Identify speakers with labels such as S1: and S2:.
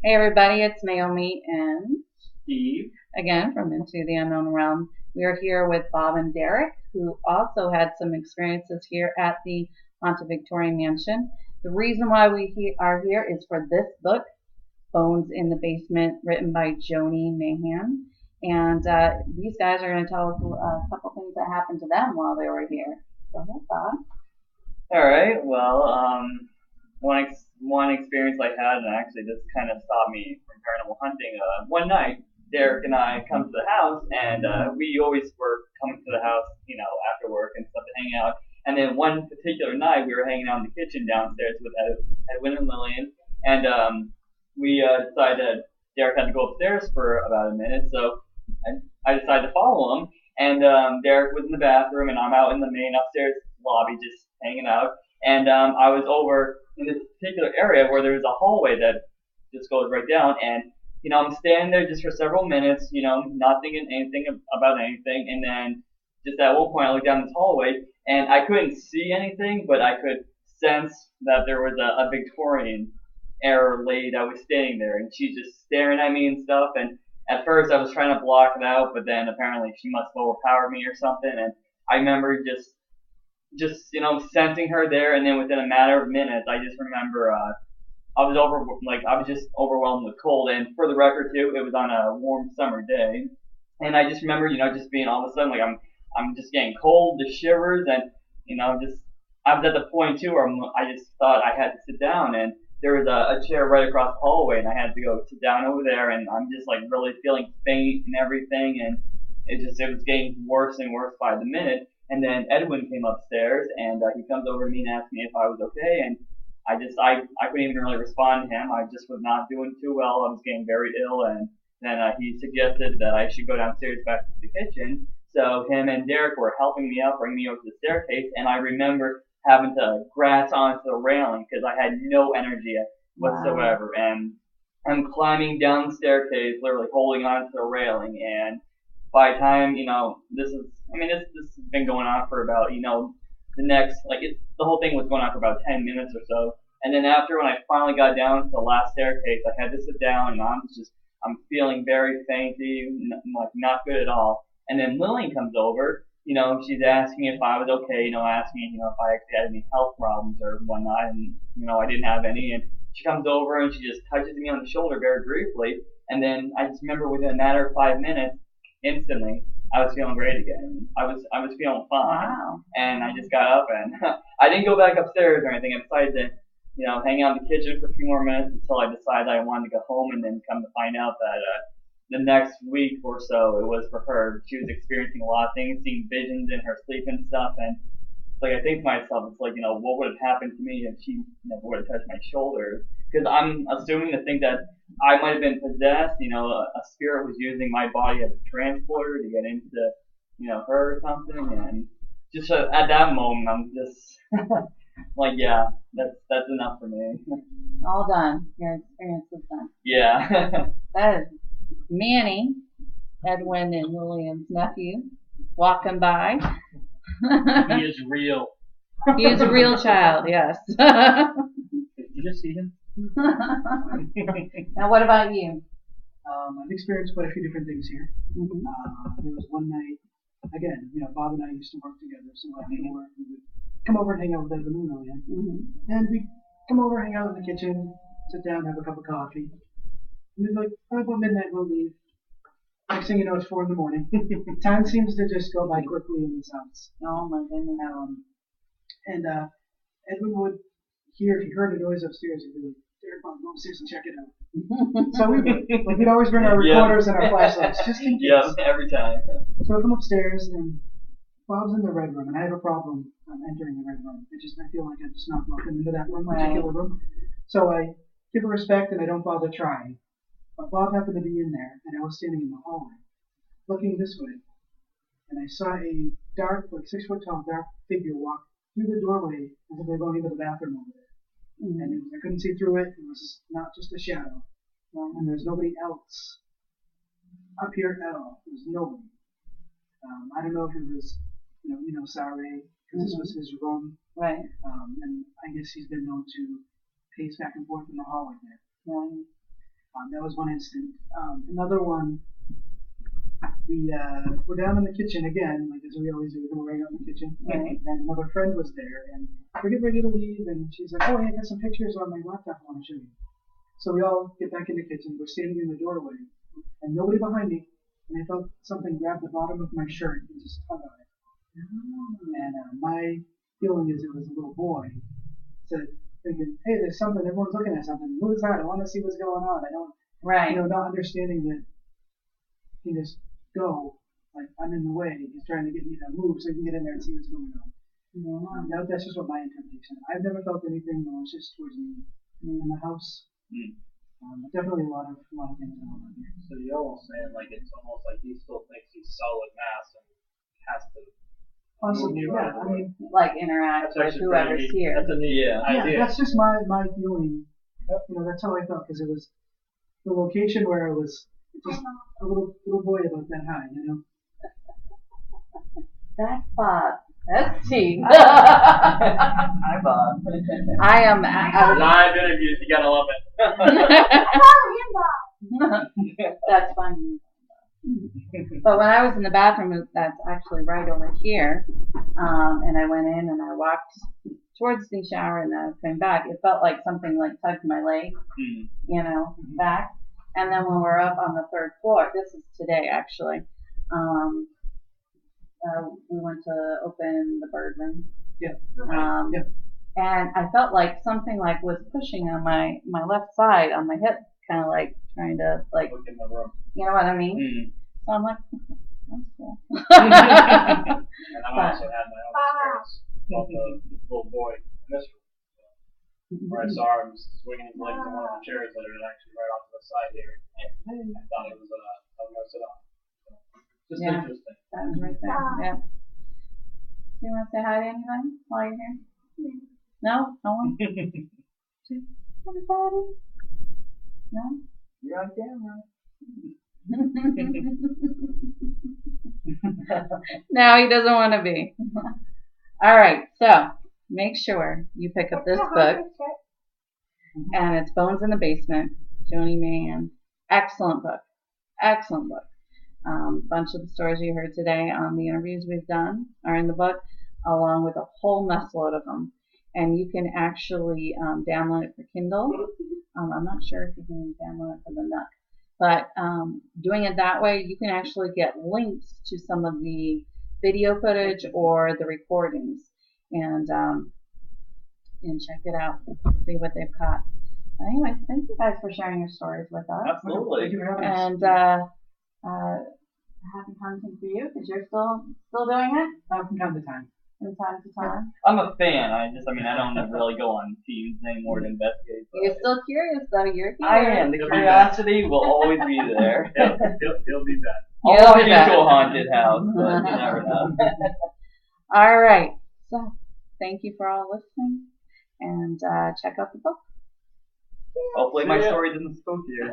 S1: Hey everybody, it's Naomi and
S2: Steve.
S1: again from Into the Unknown Realm. We are here with Bob and Derek, who also had some experiences here at the Haunted Victorian Mansion. The reason why are here is for this book, Bones in the Basement, written by Joni Mahan. And these guys are going to tell us a couple things that happened to them while they were here. Go ahead, Bob.
S2: All right. Well, one experience I had, and actually this kind of stopped me from paranormal hunting. One night, Derek and I come to the house, and we always were coming to the house, after work and stuff to hang out. And then one particular night, we were hanging out in the kitchen downstairs with Edwin and Lillian, and we decided that Derek had to go upstairs for about a minute, so I decided to follow him. And Derek was in the bathroom, and I'm out in the main upstairs lobby just hanging out. And I was over in this particular area where there's a hallway that just goes right down. And I'm standing there just for several minutes, not thinking anything about anything. And then just at one point, I looked down this hallway, and I couldn't see anything, but I could sense that there was a Victorian era lady that was standing there, and she's just staring at me and stuff. And at first, I was trying to block it out, but then apparently she must have overpowered me or something. And I remember just sensing her there, and then within a matter of minutes, I just remember I was just overwhelmed with cold. And for the record too, it was on a warm summer day, and I just remember just being all of a sudden like I'm just getting cold, the shivers, and just I was at the point too where I just thought I had to sit down, and there was a chair right across the hallway, and I had to go sit down over there, and I'm just like really feeling faint and everything, and it was getting worse and worse by the minute. And then Edwin came upstairs, and he comes over to me and asked me if I was okay, and I couldn't even really respond to him. I just was not doing too well. I was getting very ill, and then he suggested that I should go downstairs back to the kitchen. So him and Derek were helping me up, bringing me over to the staircase, and I remember having to grasp onto the railing because I had no energy
S1: Wow.
S2: whatsoever, and I'm climbing down the staircase, literally holding onto the railing, and by the time this has been going on for about the next like it's the whole thing was going on for about 10 minutes or so, and then after when I finally got down to the last staircase, I had to sit down, and I'm feeling very fainty, like not good at all. And then Lillian comes over, she's asking if I was okay, asking if I actually had any health problems or whatnot, and I didn't have any, and she comes over and she just touches me on the shoulder very briefly, and then I just remember within a matter of 5 minutes, instantly, I was feeling great again. I was feeling fine,
S1: Wow.
S2: and I just got up and I didn't go back upstairs or anything. I decided to hang out in the kitchen for a few more minutes until I decided I wanted to go home, and then come to find out that the next week or so it was for her. She was experiencing a lot of things, seeing visions in her sleep and stuff, and it's like I think to myself, it's like what would have happened to me if she never would have touched my shoulder? Because I'm assuming to think that I might have been possessed. A spirit was using my body as a transporter to get into her or something, and just at that moment, I'm just like, yeah, that's enough for me.
S1: All done. Your experience is done.
S2: Yeah.
S1: That is Manny, Edwin and Lillian's nephew, walking by.
S3: He is real.
S1: He is a real child, yes.
S3: Did you just see him?
S1: Now, what about you?
S3: I've experienced quite a few different things here.
S1: Mm-hmm.
S3: There was one night, again, Bob and I used to work together, so after work we would come over and hang out with Evan and Lillian.
S1: Mm-hmm.
S3: And we'd come over, hang out in the kitchen, sit down, have a cup of coffee. And we'd like, about midnight we'll leave. Next thing you know, it's 4 in the morning. Time seems to just go by quickly in this house.
S1: Oh my goodness.
S3: And Edwin would hear, if he heard a noise upstairs, he'd be like, Derek, go upstairs and check it out. So we would. Like, we'd always bring our recorders and our flashlights, just in case.
S2: Yeah, every time.
S3: So I come upstairs, and Bob's in the red room, and I have a problem entering the red room. I feel like I'm just not walking into that room, particular room. So I give her respect, and I don't bother trying. But Bob happened to be in there, and I was standing in the hallway, looking this way, and I saw a dark, like 6 foot tall, dark figure walk through the doorway as if they were going into the bathroom over there.
S1: Mm-hmm.
S3: And I couldn't see through it. It was not just a shadow. And there's nobody else up here at all. There's nobody. I don't know if it was, Sare, because this was his room.
S1: Right.
S3: And I guess he's been known to pace back and forth in the hallway there.
S1: Right.
S3: That was one instant. Another one, we were down in the kitchen again, like as we always do, we were right out in the kitchen.
S1: Right.
S3: And another friend was there, and we're getting ready to leave, and she's like, "Oh, hey, I got some pictures on my laptop I want to show you." So we all get back in the kitchen. We're standing in the doorway, and nobody behind me. And I felt something grab the bottom of my shirt and just tug on it. And my feeling is it was a little boy. So thinking, hey, there's something. Everyone's looking at something. Who is that? I want to see what's going on. I don't,
S1: Right.
S3: not understanding that he just go. Like I'm in the way. He's trying to get me to move so he can get in there and see what's going on. That's just what my interpretation. I've never felt anything malicious towards me in the house. Definitely a lot of things going on here.
S4: So you're almost saying like it's almost like he still thinks he's solid mass and has to
S3: Possibly,
S4: move you
S3: yeah.
S4: out of the
S3: I
S4: way.
S3: mean,
S1: Like interact
S4: That's
S1: with
S4: actually
S1: whoever's
S4: pretty neat.
S1: here.
S4: That's a neat idea.
S3: that's just my feeling. That's how I felt because it was the location where it was just a little boy about that high.
S1: That's Bob. That's T.
S2: Hi, Bob.
S1: I am.
S4: Live interviews, you gotta love it.
S1: That's funny. But when I was in the bathroom, that's actually right over here, and I went in and I walked towards the shower and then I was coming back. It felt like something like tugged my leg, back. And then when we're up on the third floor, this is today actually, we went to open the bird room. And I felt like something like was pushing on my left side on my hip, kind of like trying to like,
S4: Look in the room.
S1: you know what I mean? So I'm like, that's cool.
S4: And I also had my own experience about the little boy in this room, where I saw him swinging his legs on one of the chairs that are actually right off to the side here. And I thought it was I was gonna sit on. Just
S1: Yeah.
S4: interesting.
S1: That was right there. Yeah. Do you want to say hi to anyone while you're here? No? No one? Everybody? No?
S2: You're on camera.
S1: No, he doesn't want to be. All right, so make sure you pick up this book, and it's Bones in the Basement, Joni Mann. Excellent book. Excellent book. Bunch of the stories you heard today on the interviews we've done are in the book, along with a whole mess load of them. And you can actually download it for Kindle. I'm not sure if you can download it for the Nook. But doing it that way, you can actually get links to some of the video footage or the recordings, and check it out, see what they've caught. Anyway, thank you guys for sharing your stories with us.
S2: Absolutely.
S3: Thank you for having us.
S1: And happy hunting for you, because you're still doing it
S3: From time to time.
S1: from time to time.
S2: I'm a fan. I don't really go on teams anymore to investigate. But
S1: You're still curious, though. You're here.
S2: I am. The curiosity will always be there.
S4: He'll be back.
S2: I'll walk into a haunted house, but you never know.
S1: All right. So, thank you for all listening, and check out the book.
S2: Hopefully my story didn't spook you.